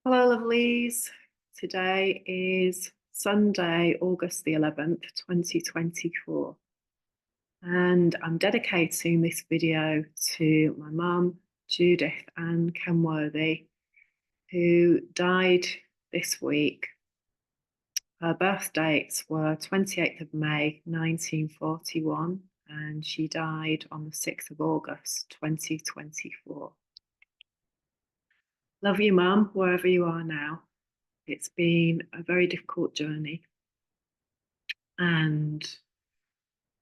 Hello, lovelies. Today is Sunday, August the 11th, 2024. And I'm dedicating this video to my mum, Judith Ann Kenworthy, who died this week. Her birth dates were 28th of May, 1941, and she died on the 6th of August, 2024. Love you, Mum, wherever you are now. It's been a very difficult journey, and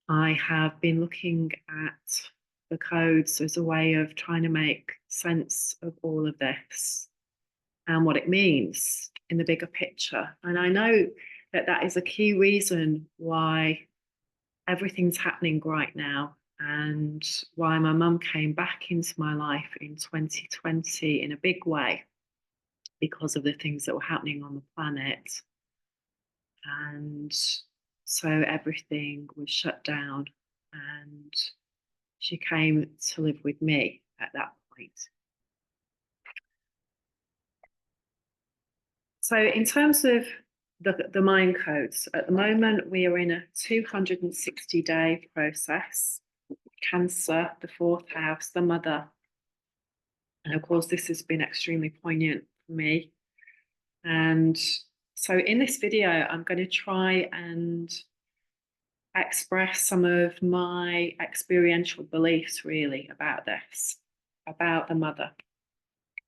I have been looking at the codes as a way of trying to make sense of all of this and what it means in the bigger picture. And I know that that is a key reason why everything's happening right now, and why my mum came back into my life in 2020 in a big way, because of the things that were happening on the planet. And so everything was shut down, and she came to live with me at that point. So in terms of the mind codes, at the moment we are in a 260-day process. Cancer, the fourth house, the mother. And of course, this has been extremely poignant for me. And so in this video, I'm going to try and express some of my experiential beliefs really about this, about the mother.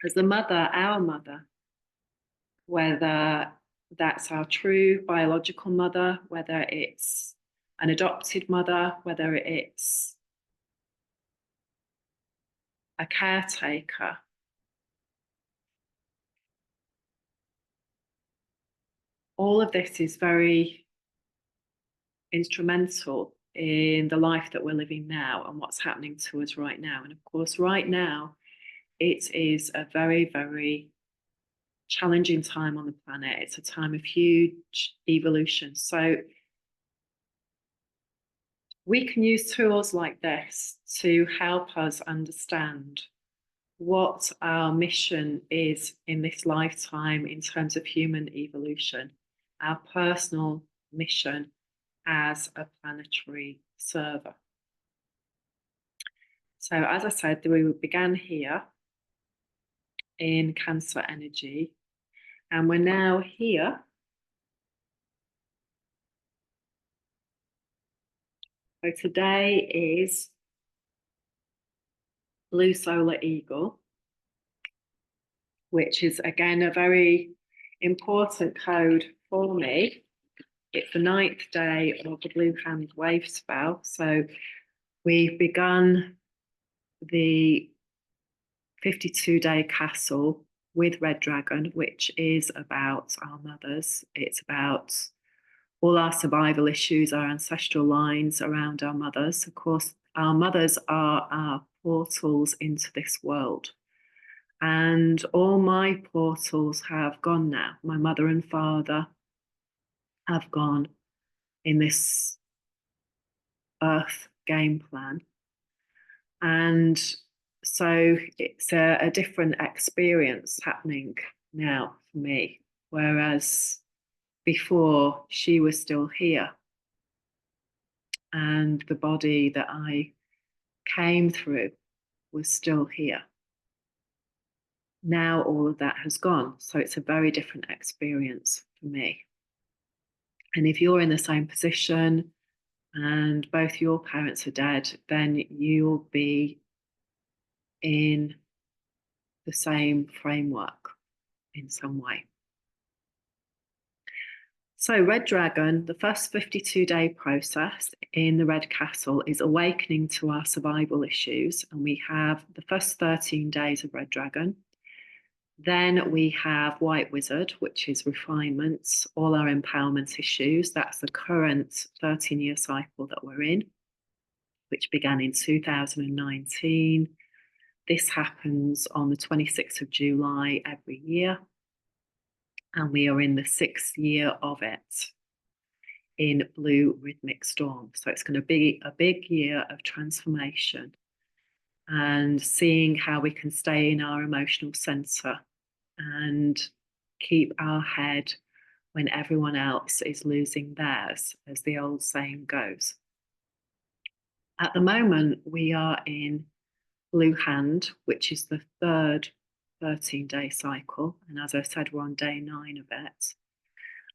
As the mother, our mother, whether that's our true biological mother, whether it's an adopted mother, whether it's a caretaker, all of this is very instrumental in the life that we're living now and what's happening to us right now. And of course, right now, it is a very, very challenging time on the planet. It's a time of huge evolution. So we can use tools like this to help us understand what our mission is in this lifetime in terms of human evolution, our personal mission as a planetary server. So as I said, we began here in Cancer energy, and we're now here so today is Blue Solar Eagle, which is again a very important code for me. It's the 9th day of the Blue Hand Wavespell. So we've begun the 52-day castle with Red Dragon, which is about our mothers. It's about all our survival issues, our ancestral lines around our mothers. Of course, our mothers are our portals into this world. And all my portals have gone now. My mother and father have gone in this Earth game plan. And so it's a different experience happening now for me, whereas before she was still here, and the body that I came through was still here. Now all of that has gone, so it's a very different experience for me. And if you're in the same position and both your parents are dead, then you'll be in the same framework in some way. So Red Dragon, the first 52-day process in the Red Castle is awakening to our survival issues. And we have the first 13 days of Red Dragon. Then we have White Wizard, which is refinements, all our empowerment issues. That's the current 13-year cycle that we're in, which began in 2019. This happens on the 26th of July every year. And we are in the 6th year of it in Blue Rhythmic Storm. So it's going to be a big year of transformation and seeing how we can stay in our emotional center and keep our head when everyone else is losing theirs, as the old saying goes. At the moment, we are in Blue Hand, which is the third 13-day cycle. And as I said, we're on day 9 of it.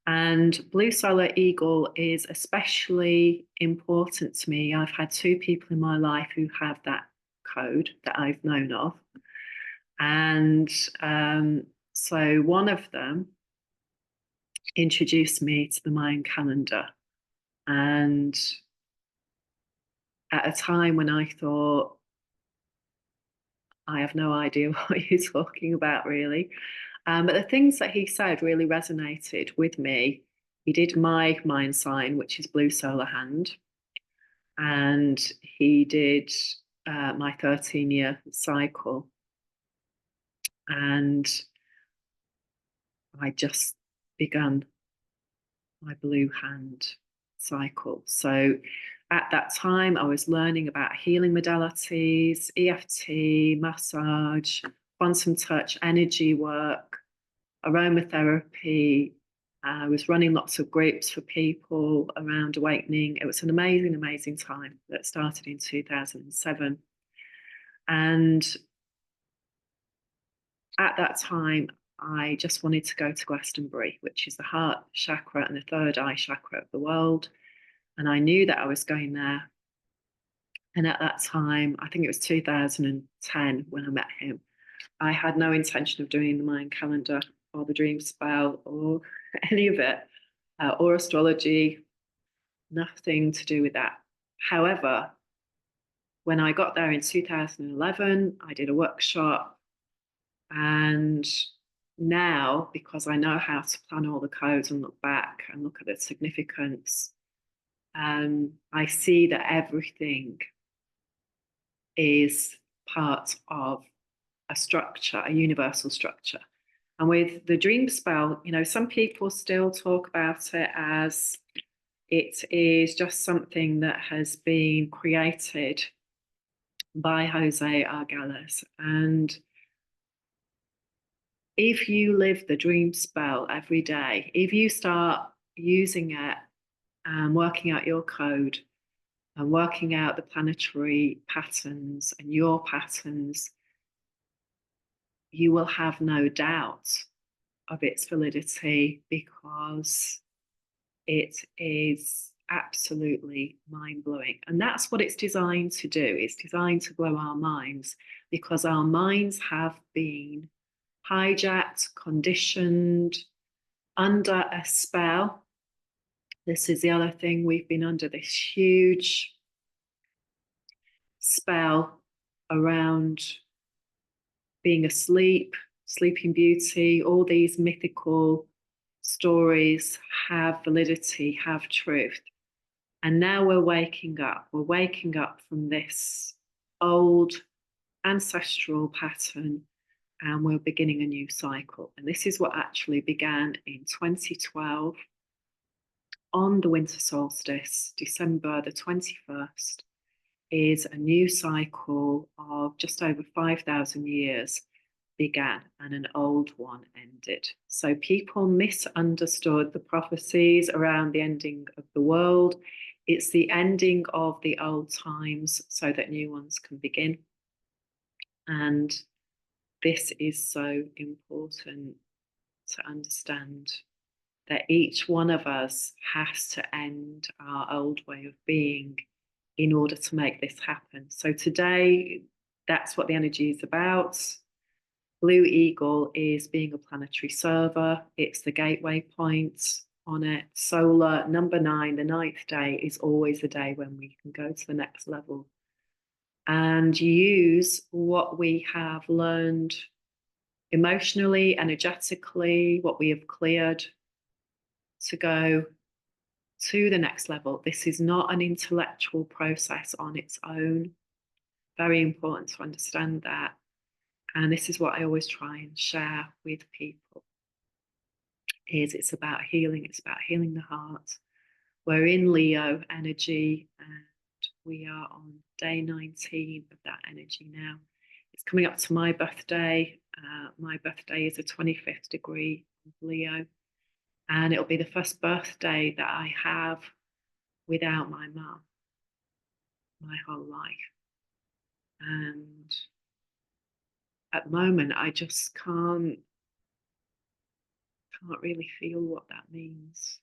And Blue Solar Eagle is especially important to me. I've had 2 people in my life who have that code that I've known of. And so one of them introduced me to the Mayan calendar. And at a time when I thought, I have no idea what you're talking about, really. But the things that he said really resonated with me. He did my mind sign, which is Blue Solar Hand, and he did my 13-year cycle. And I just begun my Blue Hand cycle. So at that time, I was learning about healing modalities, EFT, massage, quantum touch, energy work, aromatherapy. I was running lots of groups for people around awakening. It was an amazing, amazing time that started in 2007. And at that time, I just wanted to go to Glastonbury, which is the heart chakra and the third eye chakra of the world. And I knew that I was going there. And at that time, I think it was 2010 when I met him, I had no intention of doing the Mayan calendar or the Dreamspell or any of it, or astrology, nothing to do with that. However, when I got there in 2011, I did a workshop. And now, because I know how to plan all the codes and look back and look at the significance, I see that everything is part of a structure, a universal structure. And with the dream spell, you know, some people still talk about it as it is just something that has been created by Jose Argales. And if you live the dream spell every day, if you start using it and working out your code and working out the planetary patterns and your patterns, you will have no doubt of its validity, because it is absolutely mind-blowing. And that's what it's designed to do. It's designed to blow our minds, because our minds have been hijacked, conditioned, under a spell. This is the other thing. We've been under this huge spell around being asleep, Sleeping Beauty, all these mythical stories have validity, have truth. And now we're waking up. We're waking up from this old ancestral pattern, and we're beginning a new cycle. And this is what actually began in 2012 on the winter solstice, December the 21st, is a new cycle of just over 5,000 years began and an old one ended. So people misunderstood the prophecies around the ending of the world. It's the ending of the old times so that new ones can begin. And this is so important to understand, that each one of us has to end our old way of being in order to make this happen. So today, that's what the energy is about. Blue Eagle is being a planetary server. It's the gateway point on it. Solar, number 9, the 9th day, is always the day when we can go to the next level and use what we have learned emotionally, energetically, what we have cleared, to go to the next level. This is not an intellectual process on its own. Very important to understand that. And this is what I always try and share with people, is it's about healing. It's about healing the heart. We're in Leo energy, and we are on day 19 of that energy now. It's coming up to my birthday, My birthday is a 25th degree of Leo, and it'll be the first birthday that I have without my mum my whole life. And at the moment, I just can't really feel what that means.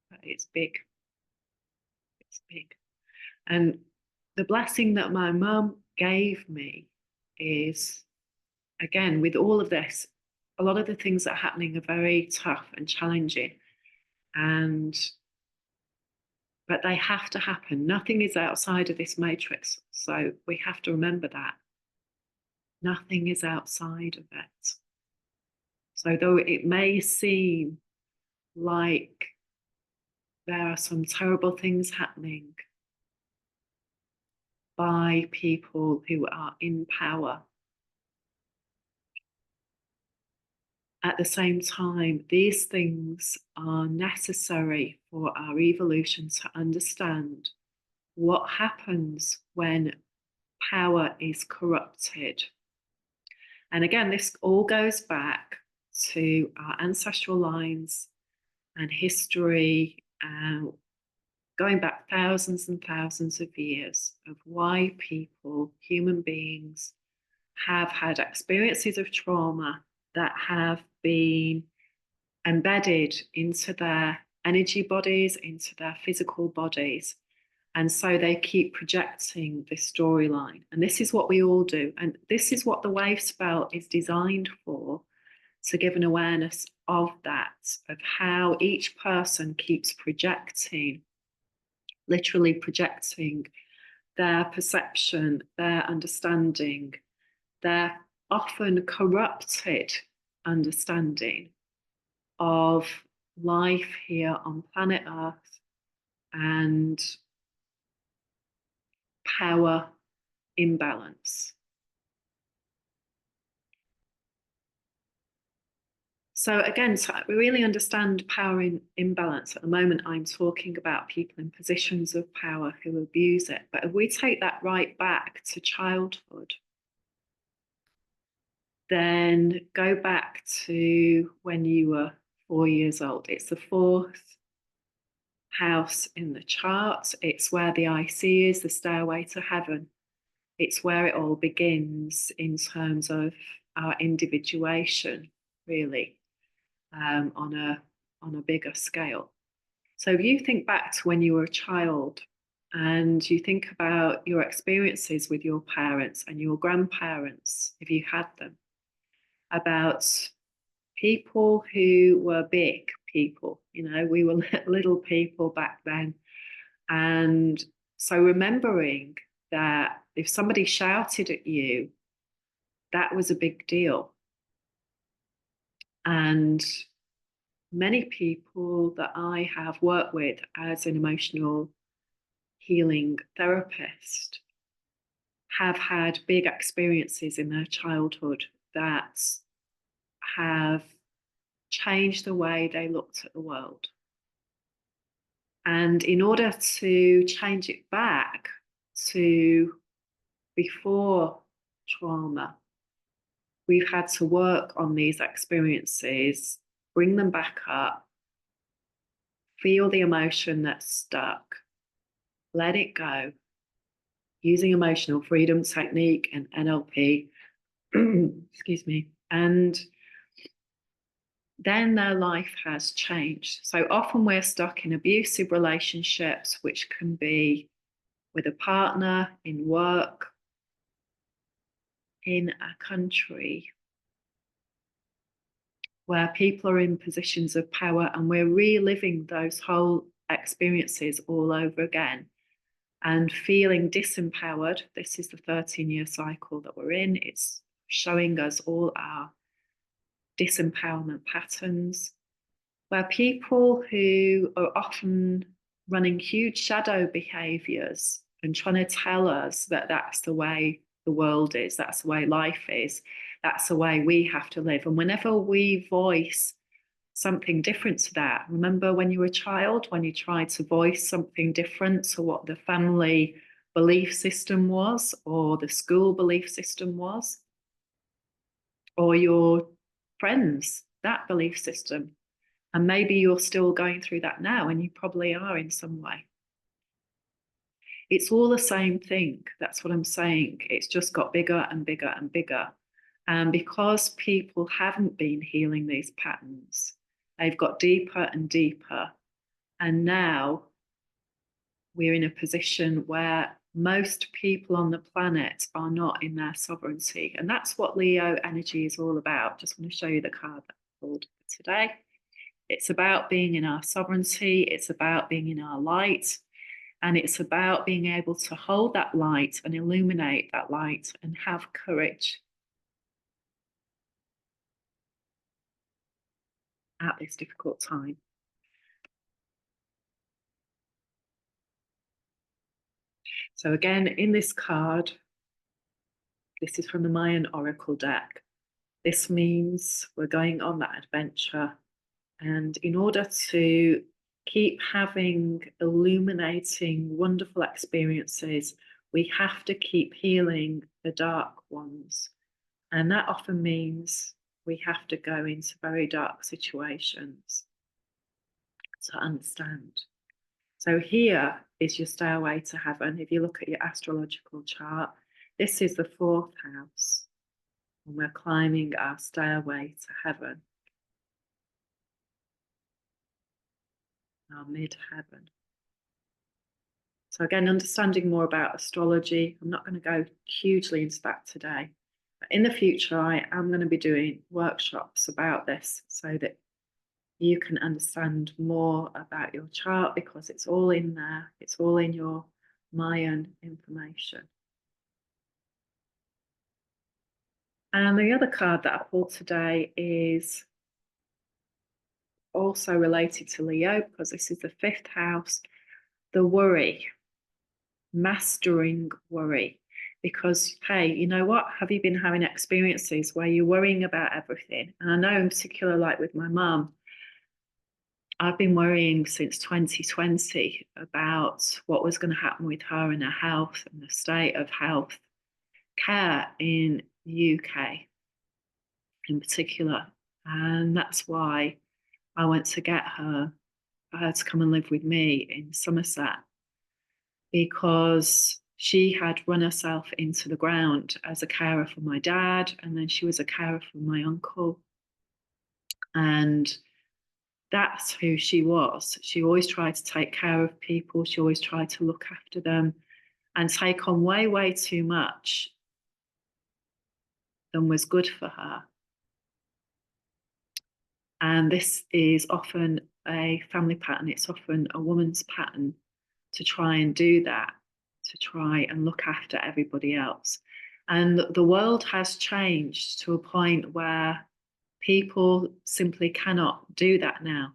But it's big. It's big. And the blessing that my mum gave me is, again, with all of this, a lot of the things that are happening are very tough and challenging. But they have to happen. Nothing is outside of this matrix. So we have to remember that. Nothing is outside of it. So though it may seem like there are some terrible things happening by people who are in power, at the same time, these things are necessary for our evolution to understand what happens when power is corrupted. And again, this all goes back to our ancestral lines and history, going back thousands and thousands of years of why people, human beings, have had experiences of trauma that have been embedded into their energy bodies, into their physical bodies. And so they keep projecting this storyline. And this is what we all do. And this is what the wave spell is designed for, to give an awareness of that, of how each person keeps projecting, literally projecting their perception, their understanding, their often corrupted understanding of life here on planet Earth and power imbalance. So again, to really understand power imbalance, at the moment I'm talking about people in positions of power who abuse it. But if we take that right back to childhood, then go back to when you were 4 years old. It's the fourth house in the chart. It's where the IC is, the stairway to heaven. It's where it all begins in terms of our individuation, really, on a bigger scale. So if you think back to when you were a child and you think about your experiences with your parents and your grandparents, if you had them, about people who were big people, we were little people back then. And so remembering that if somebody shouted at you, that was a big deal. And many people that I have worked with as an emotional healing therapist have had big experiences in their childhood that have changed the way they looked at the world. And in order to change it back to before trauma, we've had to work on these experiences, bring them back up, feel the emotion that's stuck, let it go, using emotional freedom technique and NLP, excuse me, and then their life has changed. So often we're stuck in abusive relationships, which can be with a partner, in work, in a country where people are in positions of power, and we're reliving those whole experiences all over again and feeling disempowered. This is the 13-year cycle that we're in. It's showing us all our disempowerment patterns, where people who are often running huge shadow behaviors and trying to tell us that that's the way the world is, that's the way life is, that's the way we have to live. And whenever we voice something different to that, remember when you were a child, when you tried to voice something different to what the family belief system was or the school belief system was, or your friends, that belief system. And maybe you're still going through that now, and you probably are in some way. It's all the same thing. That's what I'm saying. It's just got bigger and bigger and bigger. And because people haven't been healing these patterns, they've got deeper and deeper. And now we're in a position where most people on the planet are not in their sovereignty. And that's what Leo energy is all about. Just want to show you the card that I pulled today. It's about being in our sovereignty. It's about being in our light. And it's about being able to hold that light and illuminate that light and have courage at this difficult time. So again, in this card, this is from the Mayan Oracle deck. This means we're going on that adventure. And in order to keep having illuminating, wonderful experiences, we have to keep healing the dark ones. And that often means we have to go into very dark situations to understand. So here is your stairway to heaven. If you look at your astrological chart, this is the 4th house, and we're climbing our stairway to heaven, our mid-heaven. So again, understanding more about astrology. I'm not going to go hugely into that today. But in the future, I am going to be doing workshops about this so that you can understand more about your chart, because it's all in there. It's all in your Mayan information. And the other card that I pulled today is also related to Leo, because this is the 5th house, the worry, mastering worry. Because, hey, you know what? Have you been having experiences where you're worrying about everything? And I know in particular, like with my mum, I've been worrying since 2020 about what was going to happen with her and her health and the state of health care in UK in particular. And that's why I went to get her, for her to come and live with me in Somerset, because she had run herself into the ground as a carer for my dad, and then she was a carer for my uncle. And that's who she was. She always tried to take care of people. She always tried to look after them and take on way, way too much than was good for her. And this is often a family pattern. It's often a woman's pattern to try and do that, to try and look after everybody else. And the world has changed to a point where people simply cannot do that now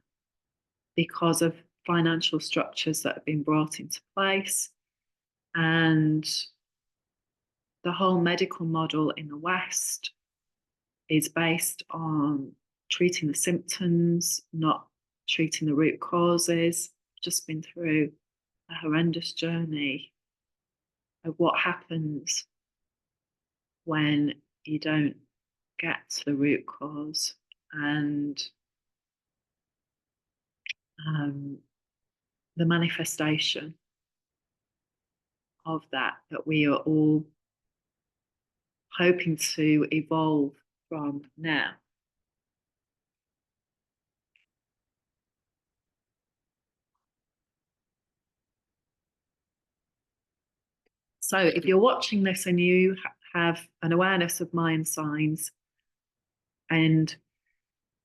because of financial structures that have been brought into place. And the whole medical model in the West is based on treating the symptoms, not treating the root causes. Just been through a horrendous journey of what happens when you don't get to the root cause, and the manifestation of that we are all hoping to evolve from now. So if you're watching this and you have an awareness of Mayan signs, and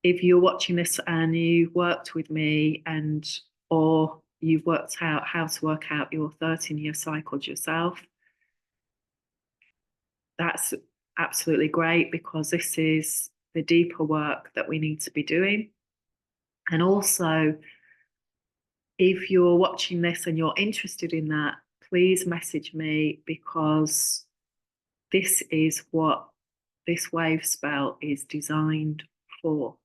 if you're watching this and you worked with me, and or you've worked out how to work out your 13-year cycles yourself, that's absolutely great, because this is the deeper work that we need to be doing. And also, if you're watching this and you're interested in that, please message me, because this is what this wave spell is designed for.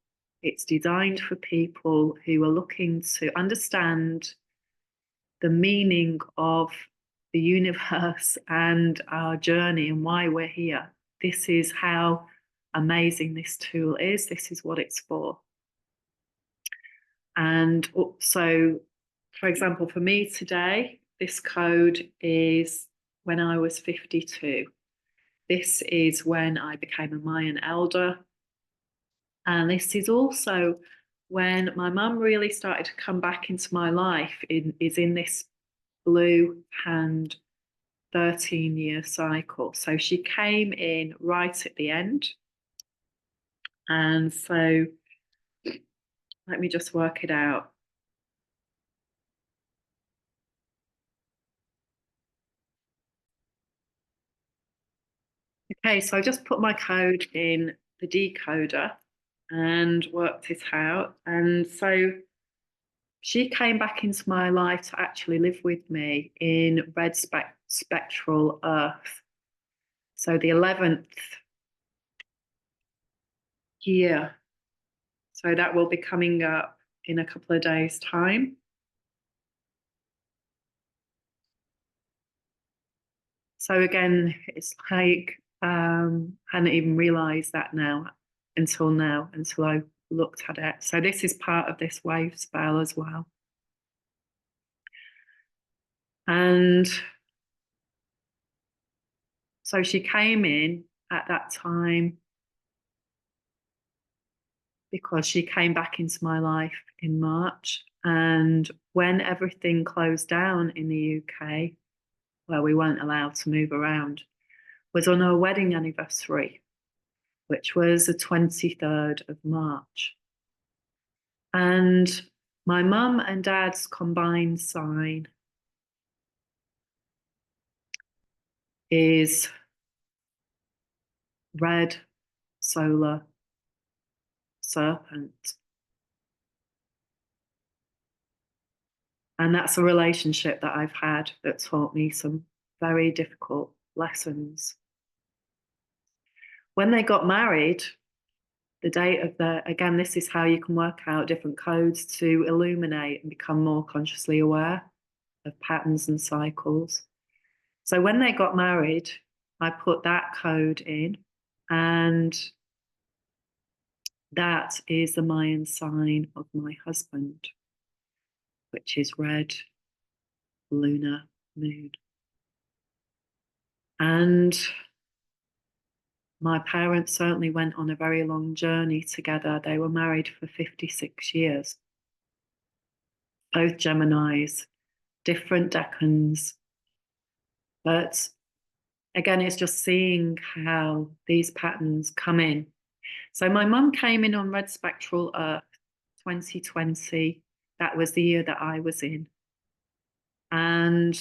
It's designed for people who are looking to understand the meaning of the universe and our journey and why we're here. This is how amazing this tool is. This is what it's for. And so, for example, for me today, this code is when I was 52. This is when I became a Mayan elder. And this is also when my mum really started to come back into my life, is in this Blue Hand 13-year cycle. So she came in right at the end. And so let me just work it out. Okay, so I just put my code in the decoder and worked it out. And so she came back into my life to actually live with me in red spectral earth. So the 11th year. So that will be coming up in a couple of days' time. So again, it's like hadn't even realized that until I looked at it. So this is part of this wave spell as well. And so she came in at that time because she came back into my life in March. And when everything closed down in the UK, where we weren't allowed to move around, was on her wedding anniversary, which was the 23rd of March. And my mum and dad's combined sign is red solar serpent. And that's a relationship that I've had that taught me some very difficult lessons. When they got married, the date of again, this is how you can work out different codes to illuminate and become more consciously aware of patterns and cycles. So when they got married, I put that code in, and that is the Mayan sign of my husband, which is red lunar moon. And my parents certainly went on a very long journey together. They were married for 56 years. Both Geminis, different decans. But again, it's just seeing how these patterns come in. So my mum came in on red spectral earth 2020. That was the year that I was in. And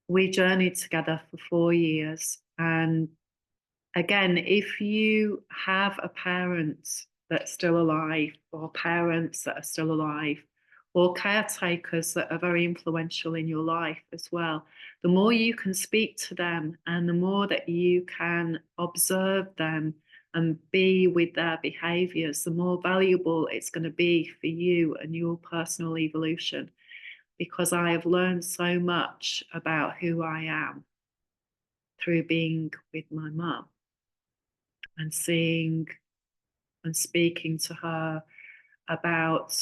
we journeyed together for 4 years. And again, if you have a parent that's still alive, or parents that are still alive, or caretakers that are very influential in your life as well, the more you can speak to them and the more that you can observe them and be with their behaviors, the more valuable it's going to be for you and your personal evolution. Because I have learned so much about who I am through being with my mum and seeing and speaking to her about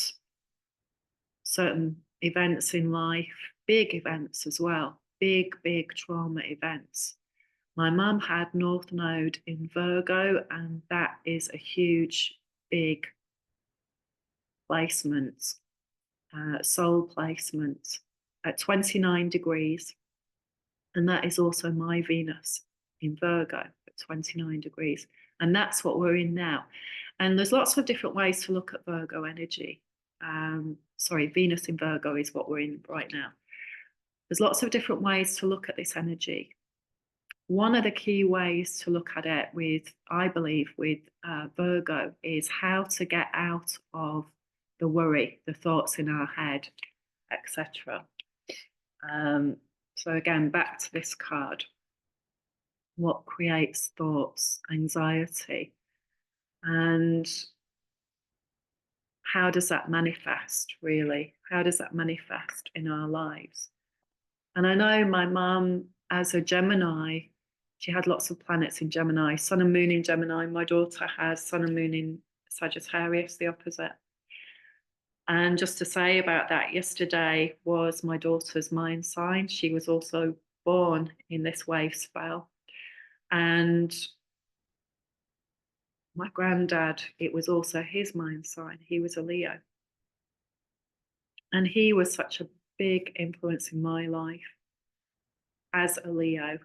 certain events in life, big events as well, big trauma events. My mum had North Node in Virgo, and that is a huge, big placement, soul placement at 29 degrees. And that is also my Venus in Virgo at 29 degrees. And that's what we're in now. And there's lots of different ways to look at Virgo energy. Venus in Virgo is what we're in right now. There's lots of different ways to look at this energy. One of the key ways to look at it I believe, with Virgo is how to get out of the worry, the thoughts in our head, etc. So again, back to this card. What creates thoughts, anxiety, and how does that manifest, really? How does that manifest in our lives? And I know my mum, as a Gemini, She had lots of planets in Gemini, Sun and Moon in Gemini. My daughter has Sun and Moon in Sagittarius, the opposite. And just to say about that, yesterday was my daughter's mind sign. She was also born in this wave spell. And my granddad, it was also his mind sign. He was a Leo. And he was such a big influence in my life as a Leo,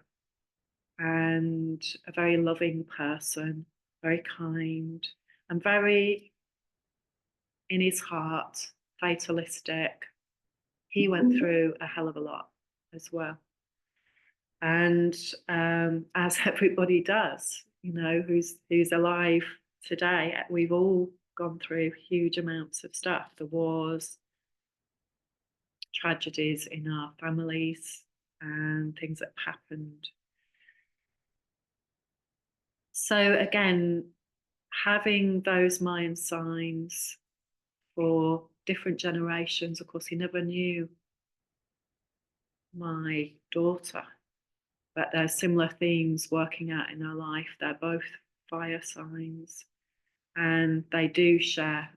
and a very loving person, very kind, and very, in his heart, fatalistic. He went through a hell of a lot as well. And as everybody does, you know, who's alive today, we've all gone through huge amounts of stuff, the wars, tragedies in our families, and things that happened. So again, having those Mayan signs for different generations, of course, he never knew my daughter, but there's similar themes working out in her life. They're both fire signs, and they do share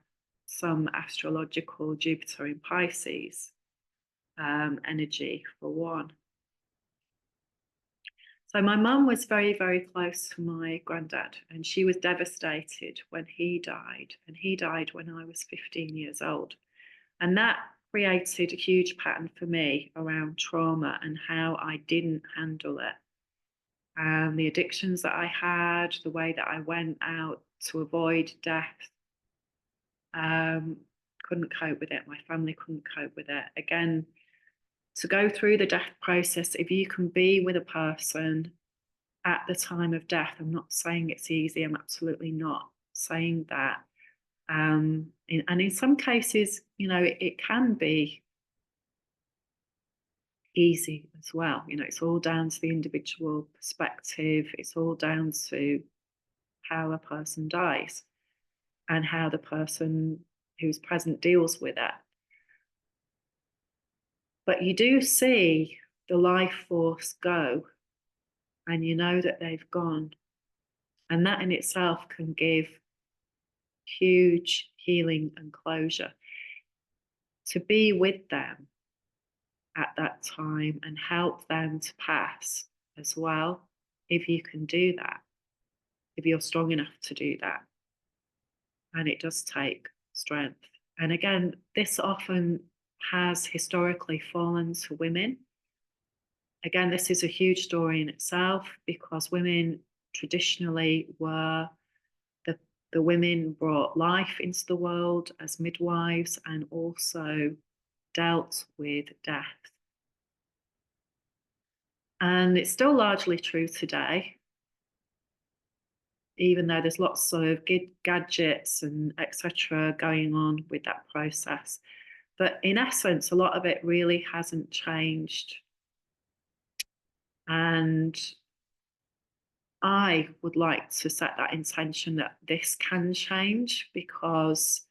some astrological Jupiter in Pisces energy for one. So my mum was very, very close to my granddad, and she was devastated when he died, and he died when I was 15 years old. And that created a huge pattern for me around trauma and how I didn't handle it. And the addictions that I had, the way that I went out to avoid death, couldn't cope with it. My family couldn't cope with it. Again, to go through the death process, if you can be with a person at the time of death, I'm not saying it's easy, I'm absolutely not saying that. And in some cases, you know, it can be easy as well. You know, it's all down to the individual perspective, it's all down to how a person dies and how the person who's present deals with it. But you do see the life force go, and you know that they've gone. And that in itself can give huge healing and closure. To be with them at that time and help them to pass as well, if you can do that, if you're strong enough to do that. And it does take strength. And again, this often has historically fallen to women. Again, this is a huge story in itself, because women traditionally were the women brought life into the world as midwives and also dealt with death. And it's still largely true today, even though there's lots of gadgets and etc. going on with that process. But in essence, a lot of it really hasn't changed. And I would like to set that intention that this can change, because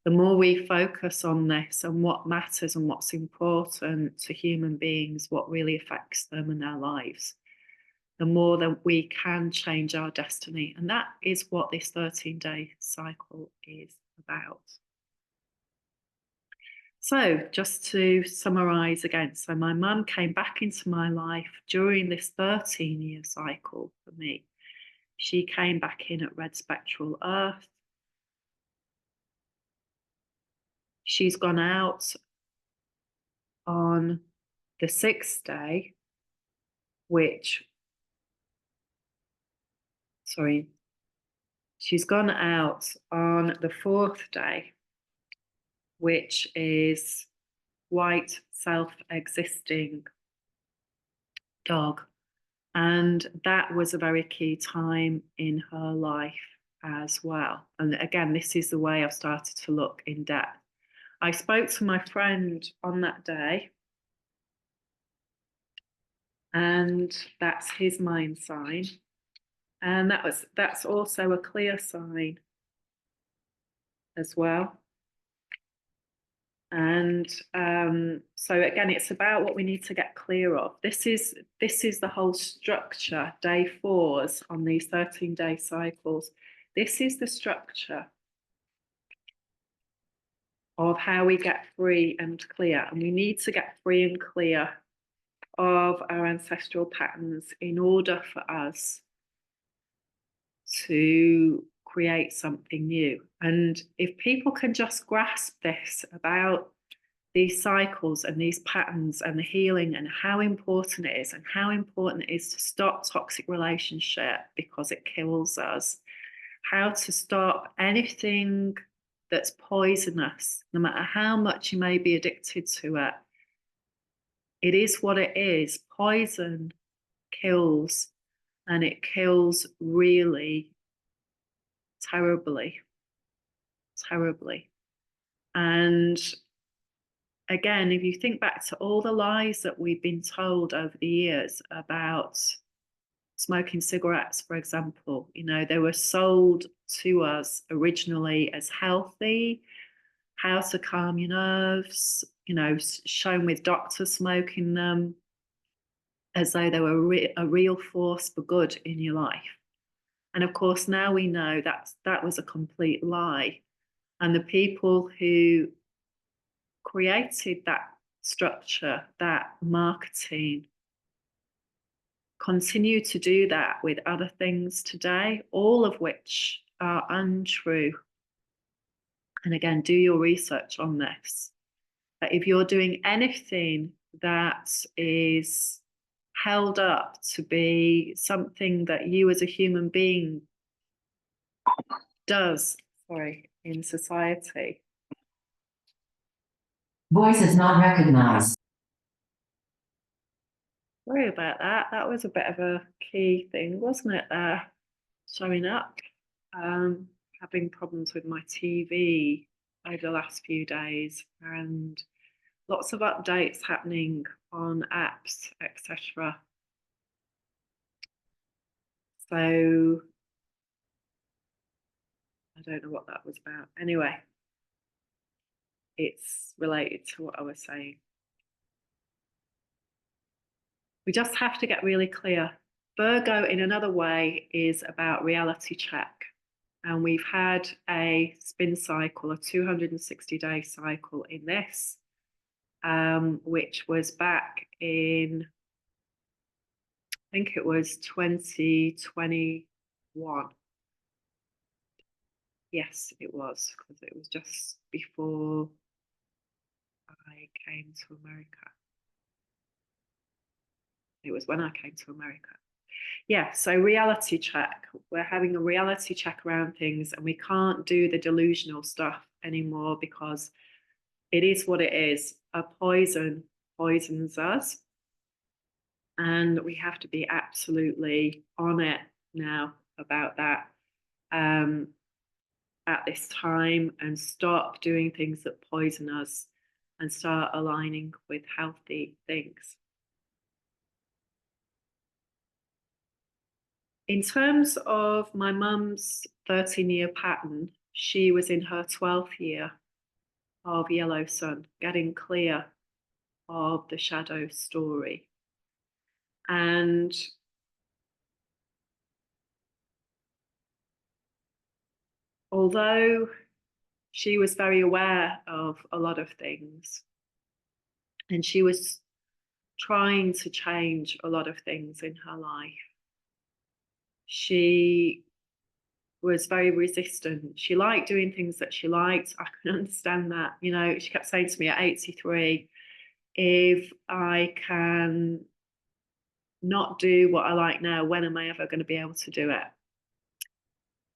the more we focus on this and what matters and what's important to human beings, what really affects them and their lives, the more that we can change our destiny. And that is what this 13-day cycle is about. So just to summarize again, so my mum came back into my life during this 13-year cycle for me. She came back in at red spectral Earth. She's gone out on the 6th day, she's gone out on the 4th day, which is white self-existing dog. And that was a very key time in her life as well. And again, this is the way I've started to look in depth. I spoke to my friend on that day, and that's his mind sign. And that's also a clear sign as well. And so again, it's about what we need to get clear of. This is the whole structure, day 4s on these 13-day cycles. This is the structure of how we get free and clear. And we need to get free and clear of our ancestral patterns in order for us to create something new. And if people can just grasp this about these cycles and these patterns and the healing and how important it is and how important it is to stop toxic relationship because it kills us, how to stop anything that's poisonous, no matter how much you may be addicted to it. It is what it is. Poison kills, and it kills really terribly, terribly. And again, if you think back to all the lies that we've been told over the years about smoking cigarettes, for example, you know, they were sold to us originally as healthy, how to calm your nerves, you know, shown with doctors smoking them as though they were a real force for good in your life. And of course, now we know that was a complete lie. And the people who created that structure, that marketing, continue to do that with other things today, all of which are untrue. And again, do your research on this. That if you're doing anything that is held up to be something that you as a human being does, in society. Voice is not recognized. Sorry about that. That was a bit of a key thing, wasn't it, there? Showing up. Having problems with my TV over the last few days, and lots of updates happening on apps, etc. So I don't know what that was about. Anyway, it's related to what I was saying. We just have to get really clear. Virgo, in another way, is about reality check. And we've had a spin cycle, a 260-day cycle in this, which was back in, I think it was 2021. Yes, it was, because it was just before I came to America. It was when I came to America. Yeah, so reality check. We're having a reality check around things, and we can't do the delusional stuff anymore because it is what it is. A poison poisons us, and we have to be absolutely on it now about that at this time, and stop doing things that poison us and start aligning with healthy things. In terms of my mum's 13-year pattern, she was in her 12th year of yellow sun, getting clear of the shadow story. And although she was very aware of a lot of things, and she was trying to change a lot of things in her life, she was very resistant. She liked doing things that she liked. I can understand that. You know, she kept saying to me at 83, if I can not do what I like now, when am I ever going to be able to do it?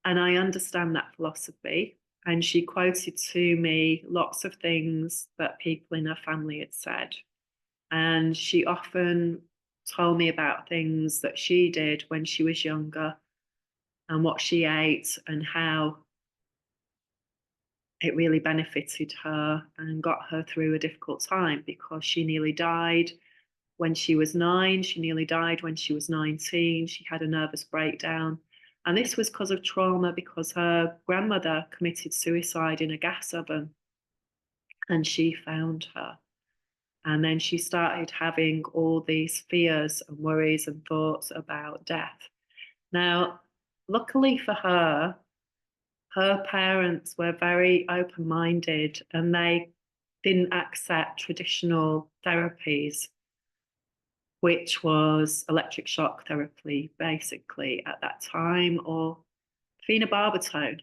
And I understand that philosophy. And she quoted to me lots of things that people in her family had said. And she often told me about things that she did when she was younger and what she ate and how it really benefited her and got her through a difficult time, because she nearly died when she was 9. She nearly died when she was 19. She had a nervous breakdown. And this was because of trauma, because her grandmother committed suicide in a gas oven. and she found her. And then she started having all these fears and worries and thoughts about death. Now, luckily for her, her parents were very open minded and they didn't accept traditional therapies, which was electric shock therapy, basically, at that time, or phenobarbital,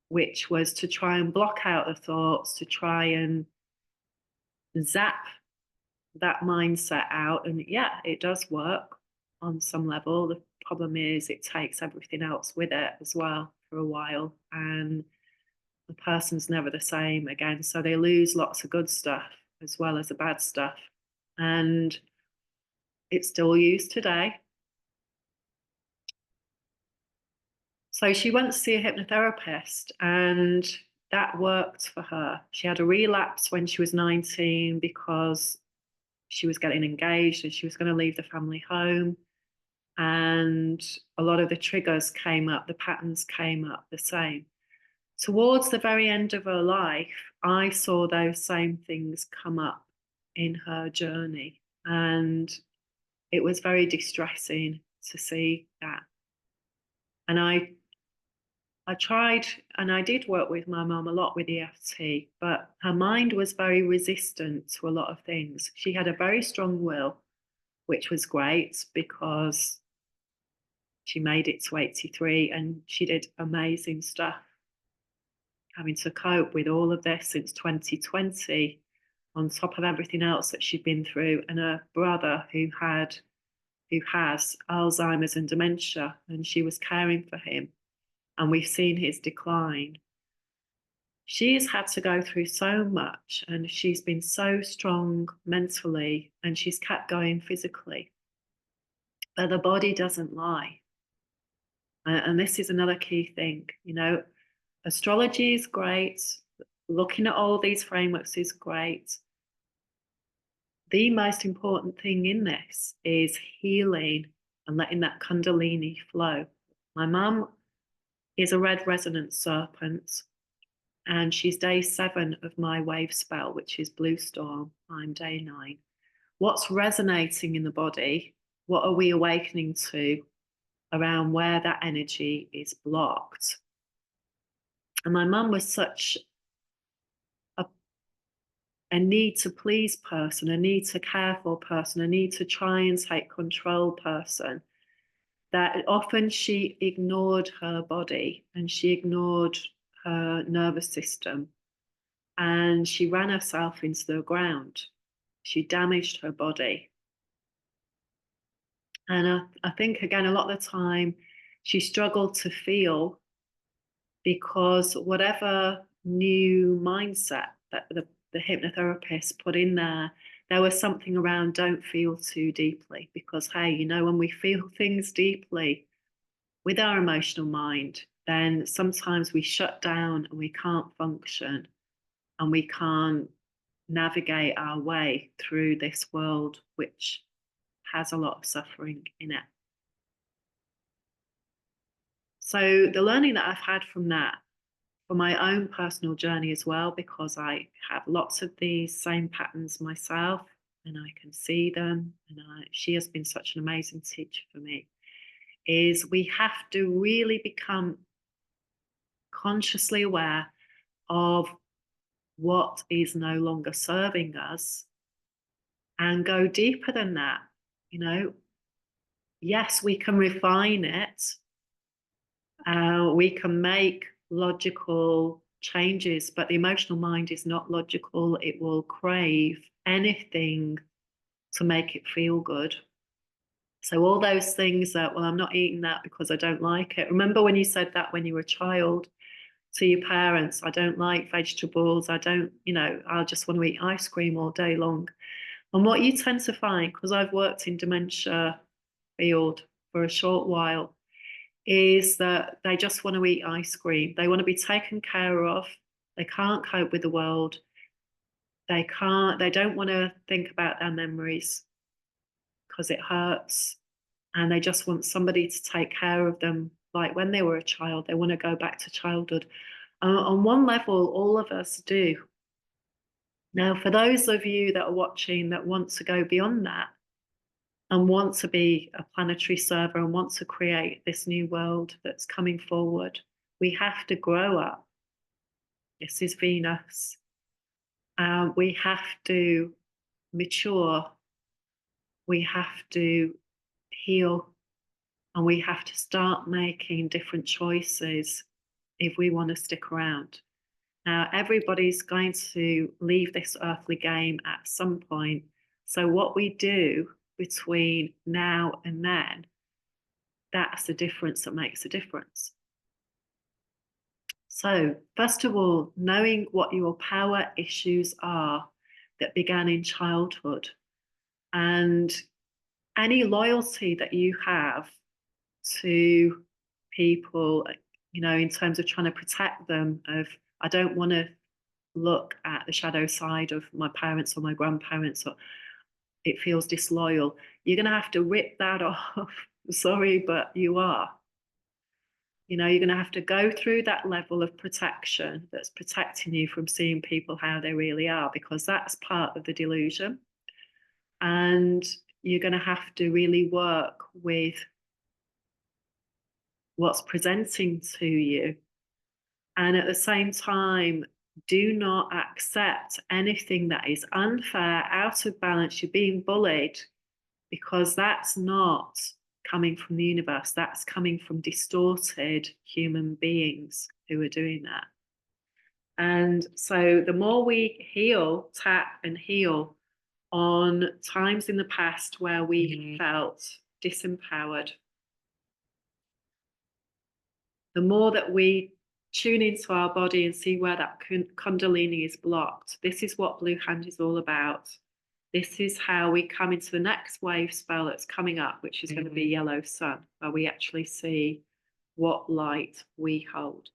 which was to try and block out the thoughts, to try and zap that mindset out. And yeah, it does work on some level. The problem is it takes everything else with it as well for a while, and the person's never the same again. So they lose lots of good stuff as well as the bad stuff. And it's still used today. So she went to see a hypnotherapist and that worked for her. She had a relapse when she was 19 because she was getting engaged and she was going to leave the family home. And a lot of the triggers came up, the patterns came up the same. Towards the very end of her life, I saw those same things come up in her journey. And it was very distressing to see that. And I tried, and I did work with my mum a lot with EFT, but her mind was very resistant to a lot of things. She had a very strong will, which was great because she made it to 83 and she did amazing stuff. Having to cope with all of this since 2020, on top of everything else that she'd been through, and her brother who has Alzheimer's and dementia, and she was caring for him. And we've seen his decline. She's had to go through so much and she's been so strong mentally and she's kept going physically. But the body doesn't lie. And this is another key thing. You know, astrology is great. Looking at all these frameworks is great. The most important thing in this is healing and letting that Kundalini flow. My mum is a red resonance serpent, and she's day 7 of my wave spell, which is Blue Storm. I'm day 9. What's resonating in the body? What are we awakening to around where that energy is blocked? And my mum was such a need to please person, a need to care for person, a need to try and take control person, that often she ignored her body and she ignored her nervous system and she ran herself into the ground. She damaged her body. And I think, again, a lot of the time she struggled to feel because whatever new mindset that the hypnotherapist put in there, there was something around don't feel too deeply. Because, hey, you know, when we feel things deeply with our emotional mind, then sometimes we shut down and we can't function and we can't navigate our way through this world, which has a lot of suffering in it. So the learning that I've had from that, for my own personal journey as well, because I have lots of these same patterns myself and I can see them, and she has been such an amazing teacher for me, is we have to really become consciously aware of what is no longer serving us and go deeper than that. You know, yes, we can refine it. We can make logical changes, but the emotional mind is not logical. It will crave anything to make it feel good. So all those things that, well, I'm not eating that because I don't like it. Remember when you said that when you were a child to your parents, I don't like vegetables. I don't, you know, I just want to eat ice cream all day long. And what you tend to find, because I've worked in dementia field for a short while, is that they just want to eat ice cream. They want to be taken care of. They can't cope with the world. They don't want to think about their memories because it hurts. And they just want somebody to take care of them. Like when they were a child, they want to go back to childhood. On one level, all of us do. Now, for those of you that are watching that want to go beyond that and want to be a planetary server and want to create this new world that's coming forward, we have to grow up. This is Venus. We have to mature. We have to heal. And we have to start making different choices if we want to stick around. Now, everybody's going to leave this earthly game at some point. So what we do between now and then, that's the difference that makes a difference. So first of all, knowing what your power issues are that began in childhood, and any loyalty that you have to people, you know, in terms of trying to protect them, of I don't want to look at the shadow side of my parents or my grandparents, or it feels disloyal. You're going to have to rip that off. Sorry, but you are. You know, you're going to have to go through that level of protection that's protecting you from seeing people how they really are, because that's part of the delusion. And you're going to have to really work with what's presenting to you. And at the same time, do not accept anything that is unfair, out of balance. You're being bullied, because that's not coming from the universe. That's coming from distorted human beings who are doing that. And so the more we heal, tap and heal on times in the past where we felt disempowered, the more that we tune into our body and see where that kundalini is blocked. This is what Blue Hand is all about. This is how we come into the next wave spell that's coming up, which is going to be Yellow Sun, where we actually see what light we hold.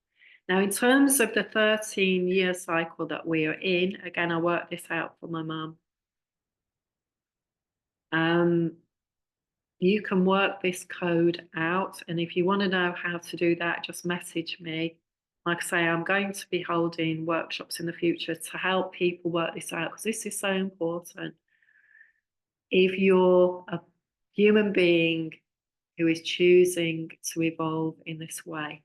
Now, in terms of the 13-year cycle that we are in, again, I worked this out for my mum. You can work this code out, and if you want to know how to do that, just message me. Like I say, I'm going to be holding workshops in the future to help people work this out, because this is so important. If you're a human being who is choosing to evolve in this way.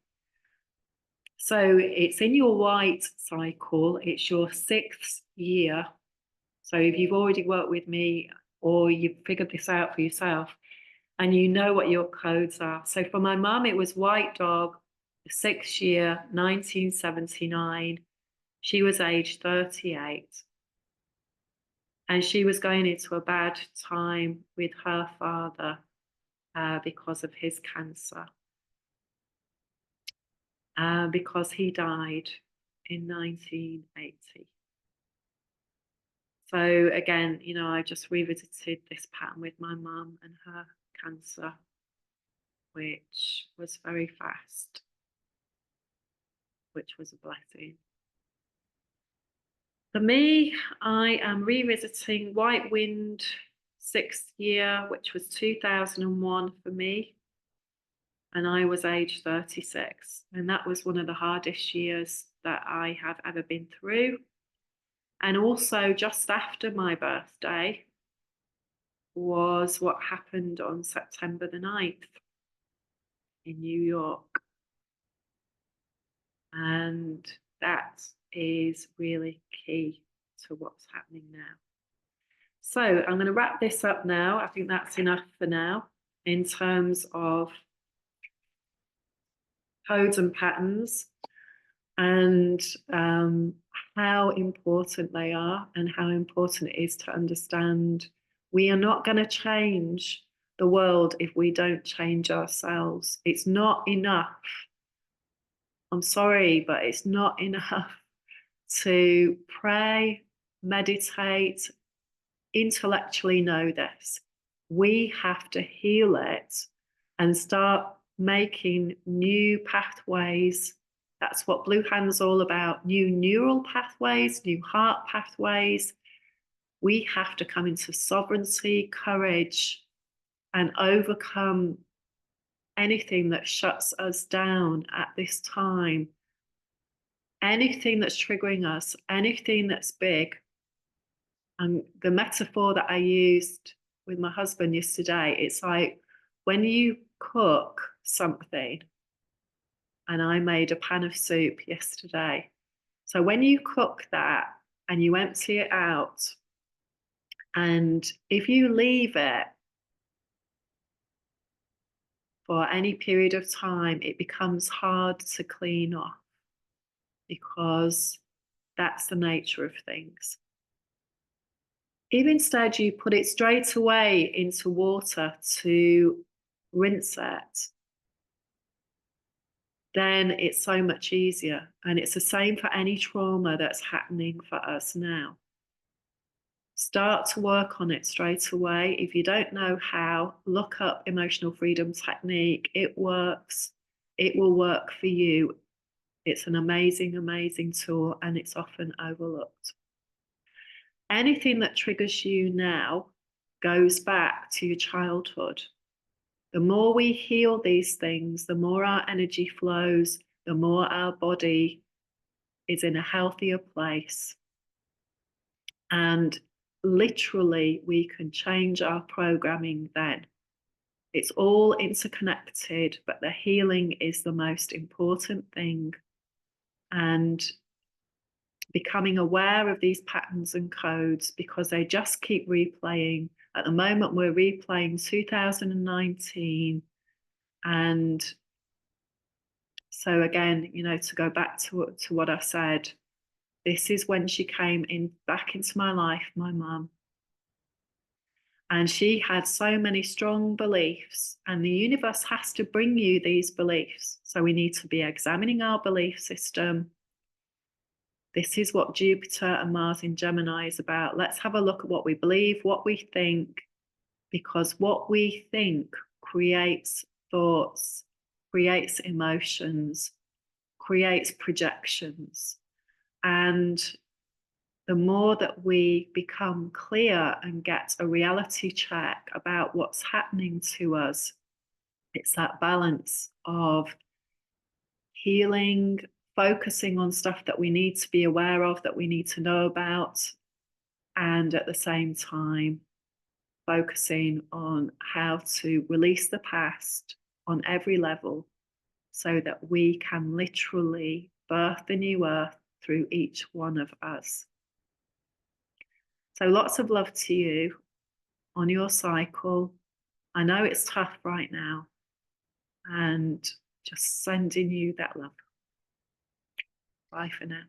So it's in your white cycle, it's your 6th year. So if you've already worked with me or you've figured this out for yourself, and you know what your codes are. So for my mum, it was white dog, the 6th year, 1979. She was age 38. And she was going into a bad time with her father because of his cancer. Because he died in 1980. So again, you know, I just revisited this pattern with my mum and her cancer, which was very fast, which was a blessing. For me, I am revisiting White Wind 6th year, which was 2001 for me. And I was age 36. And that was one of the hardest years that I have ever been through. And also just after my birthday was what happened on September the 9th in New York. And that is really key to what's happening now. So I'm going to wrap this up now. I think that's enough for now in terms of codes and patterns, and how important they are, and how important it is to understand we are not going to change the world if we don't change ourselves. It's not enough. I'm sorry, but it's not enough to pray, meditate, intellectually know this. We have to heal it and start making new pathways. That's what Blue Hand's all about. New neural pathways, new heart pathways. We have to come into sovereignty, courage, and overcome anything that shuts us down at this time. Anything that's triggering us, anything that's big, And the metaphor that I used with my husband yesterday, it's like when you cook something, and I made a pan of soup yesterday. So when you cook that and you empty it out, and if you leave it for any period of time, it becomes hard to clean off because that's the nature of things. If instead you put it straight away into water to rinse it, then it's so much easier. And it's the same for any trauma that's happening for us now. Start to work on it straight away. If you don't know how, look up emotional freedom technique. It works. It will work for you. It's an amazing, amazing tool, and it's often overlooked. Anything that triggers you now goes back to your childhood. The more we heal these things, the more our energy flows, the more our body is in a healthier place. And literally, we can change our programming then. It's all interconnected, but the healing is the most important thing. And becoming aware of these patterns and codes, because they just keep replaying. At the moment, we're replaying 2019. And so again, you know, to go back to what I said, this is when she came in back into my life, my mum. And she had so many strong beliefs, and the universe has to bring you these beliefs. So we need to be examining our belief system. This is what Jupiter and Mars in Gemini is about. Let's have a look at what we believe, what we think, because what we think creates thoughts, creates emotions, creates projections. And the more that we become clear and get a reality check about what's happening to us, it's that balance of healing, focusing on stuff that we need to be aware of, that we need to know about, and at the same time, focusing on how to release the past on every level so that we can literally birth the new earth through each one of us. So lots of love to you on your cycle. I know it's tough right now, and just sending you that love. Bye for now.